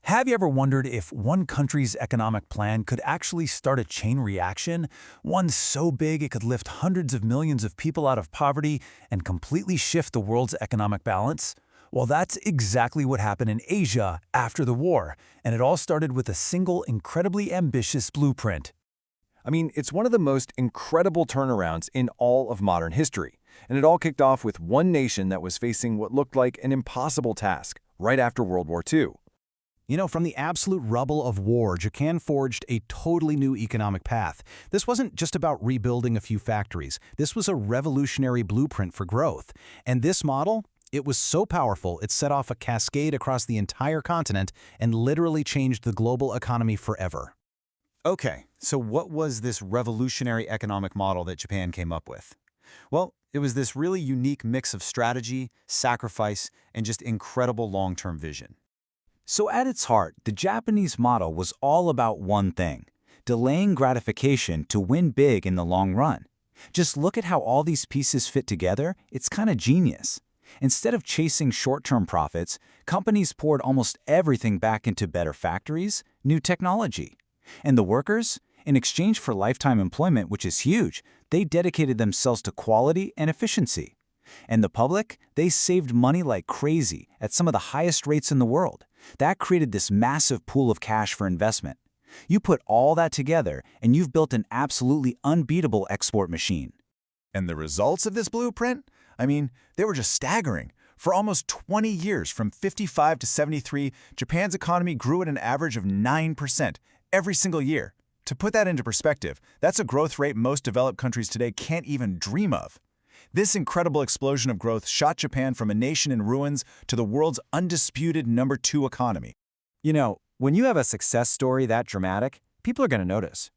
Have you ever wondered if one country's economic plan could actually start a chain reaction? One so big it could lift hundreds of millions of people out of poverty and completely shift the world's economic balance? Well, that's exactly what happened in Asia after the war, and it all started with a single incredibly ambitious blueprint. It's one of the most incredible turnarounds in all of modern history. And it all kicked off with one nation that was facing what looked like an impossible task right after World War II. From the absolute rubble of war, Japan forged a totally new economic path. This wasn't just about rebuilding a few factories. This was a revolutionary blueprint for growth. And this model, it was so powerful, it set off a cascade across the entire continent and literally changed the global economy forever. Okay, so what was this revolutionary economic model that Japan came up with? Well, it was this really unique mix of strategy, sacrifice, and just incredible long-term vision. So at its heart, the Japanese model was all about one thing: delaying gratification to win big in the long run. Just look at how all these pieces fit together. It's kind of genius. Instead of chasing short-term profits, companies poured almost everything back into better factories, new technology. And the workers, in exchange for lifetime employment, which is huge, they dedicated themselves to quality and efficiency. And the public, they saved money like crazy at some of the highest rates in the world. That created this massive pool of cash for investment. You put all that together, and you've built an absolutely unbeatable export machine. And the results of this blueprint? They were just staggering. For almost 20 years, from 55 to 73, Japan's economy grew at an average of 9% every single year. To put that into perspective, that's a growth rate most developed countries today can't even dream of. This incredible explosion of growth shot Japan from a nation in ruins to the world's undisputed #2 economy. When you have a success story that dramatic, people are going to notice.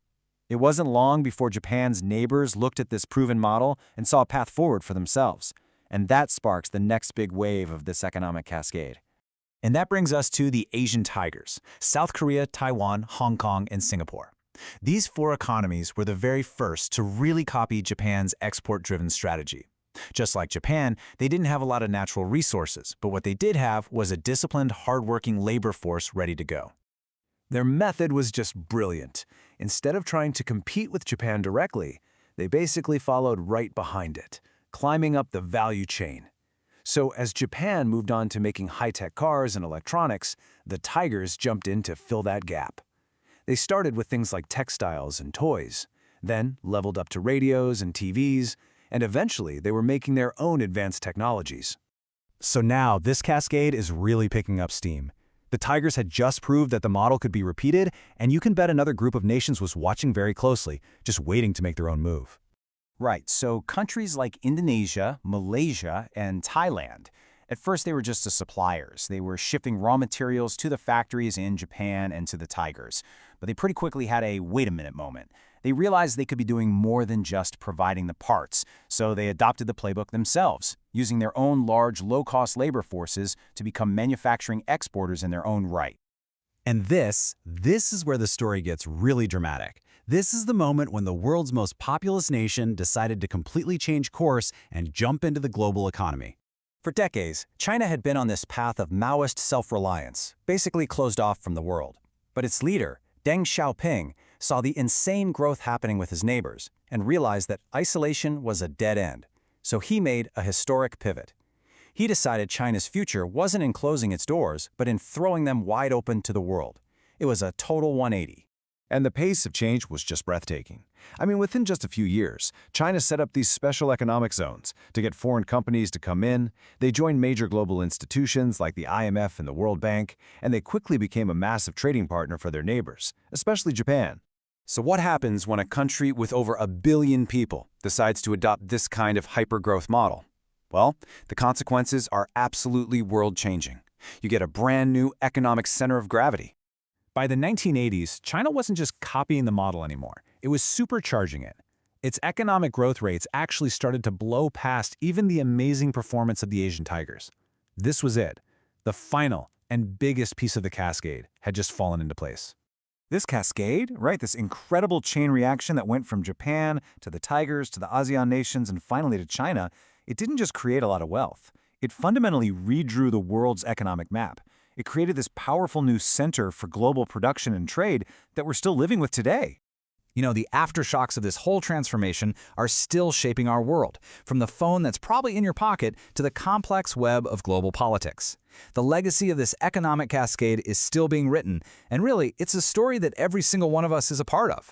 It wasn't long before Japan's neighbors looked at this proven model and saw a path forward for themselves. And that sparks the next big wave of this economic cascade. And that brings us to the Asian tigers: South Korea, Taiwan, Hong Kong, and Singapore. These four economies were the very first to really copy Japan's export-driven strategy. Just like Japan, they didn't have a lot of natural resources, but what they did have was a disciplined, hard-working labor force ready to go. Their method was just brilliant. Instead of trying to compete with Japan directly, they basically followed right behind it, climbing up the value chain. So as Japan moved on to making high-tech cars and electronics, the tigers jumped in to fill that gap. They started with things like textiles and toys, then leveled up to radios and TVs, and eventually they were making their own advanced technologies. So now this cascade is really picking up steam. The Tigers had just proved that the model could be repeated, and you can bet another group of nations was watching very closely, just waiting to make their own move. Right, so countries like Indonesia, Malaysia, and Thailand, at first they were just the suppliers. They were shipping raw materials to the factories in Japan and to the tigers. But they pretty quickly had a wait-a-minute moment. They realized they could be doing more than just providing the parts, so they adopted the playbook themselves, using their own large, low-cost labor forces to become manufacturing exporters in their own right. And this is where the story gets really dramatic. This is the moment when the world's most populous nation decided to completely change course and jump into the global economy. For decades, China had been on this path of Maoist self-reliance, basically closed off from the world. But its leader, Deng Xiaoping, saw the insane growth happening with his neighbors and realized that isolation was a dead end. So he made a historic pivot. He decided China's future wasn't in closing its doors, but in throwing them wide open to the world. It was a total 180. And the pace of change was just breathtaking. Within just a few years, China set up these special economic zones to get foreign companies to come in. They joined major global institutions like the IMF and the World Bank, and they quickly became a massive trading partner for their neighbors, especially Japan. So what happens when a country with over 1 billion people decides to adopt this kind of hyper-growth model? Well, the consequences are absolutely world-changing. You get a brand new economic center of gravity. By the 1980s, China wasn't just copying the model anymore. It was supercharging it. Its economic growth rates actually started to blow past even the amazing performance of the Asian tigers. This was it. The final and biggest piece of the cascade had just fallen into place. This cascade, right, this incredible chain reaction that went from Japan to the tigers to the ASEAN nations and finally to China, it didn't just create a lot of wealth. It fundamentally redrew the world's economic map. It created this powerful new center for global production and trade that we're still living with today. You know, the aftershocks of this whole transformation are still shaping our world, from the phone that's probably in your pocket to the complex web of global politics. The legacy of this economic cascade is still being written, and really, it's a story that every single one of us is a part of.